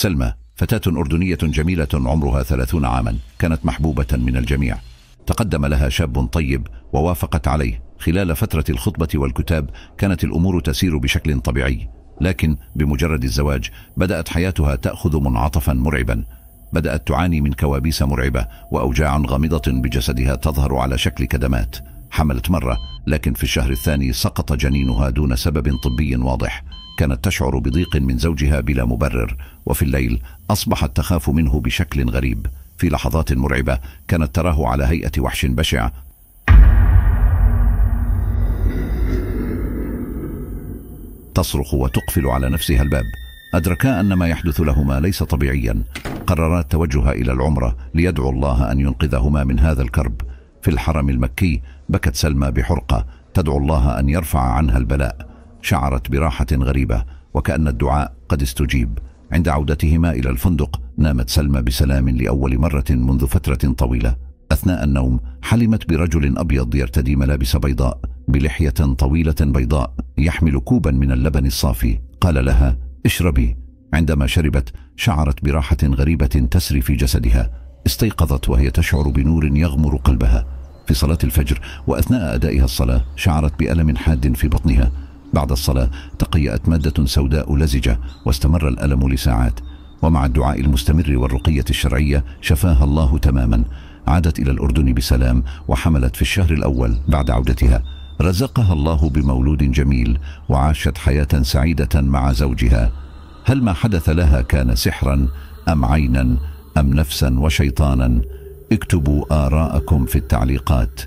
سلمى فتاة أردنية جميلة عمرها 30 عاما، كانت محبوبة من الجميع. تقدم لها شاب طيب ووافقت عليه. خلال فترة الخطبة والكتاب كانت الأمور تسير بشكل طبيعي، لكن بمجرد الزواج بدأت حياتها تأخذ منعطفا مرعبا. بدأت تعاني من كوابيس مرعبة وأوجاع غامضة بجسدها تظهر على شكل كدمات. حملت مرة، لكن في الشهر الثاني سقط جنينها دون سبب طبي واضح. كانت تشعر بضيق من زوجها بلا مبرر، وفي الليل أصبحت تخاف منه بشكل غريب. في لحظات مرعبة كانت تراه على هيئة وحش بشع، تصرخ وتقفل على نفسها الباب. أدركا أن ما يحدث لهما ليس طبيعيا. قررا التوجه إلى العمرة ليدعو الله أن ينقذهما من هذا الكرب. في الحرم المكي بكت سلمى بحرقة تدعو الله أن يرفع عنها البلاء. شعرت براحة غريبة وكأن الدعاء قد استجيب. عند عودتهما إلى الفندق نامت سلمى بسلام لأول مرة منذ فترة طويلة. أثناء النوم حلمت برجل أبيض يرتدي ملابس بيضاء بلحية طويلة بيضاء يحمل كوبا من اللبن الصافي. قال لها اشربي. عندما شربت شعرت براحة غريبة تسري في جسدها. استيقظت وهي تشعر بنور يغمر قلبها. في صلاة الفجر وأثناء أدائها الصلاة شعرت بألم حاد في بطنها. بعد الصلاة تقيأت مادة سوداء لزجة واستمر الألم لساعات، ومع الدعاء المستمر والرقية الشرعية شفاها الله تماما. عادت إلى الأردن بسلام وحملت في الشهر الأول بعد عودتها. رزقها الله بمولود جميل وعاشت حياة سعيدة مع زوجها. هل ما حدث لها كان سحرا أم عينا أم نفسا وشيطانا؟ اكتبوا آراءكم في التعليقات.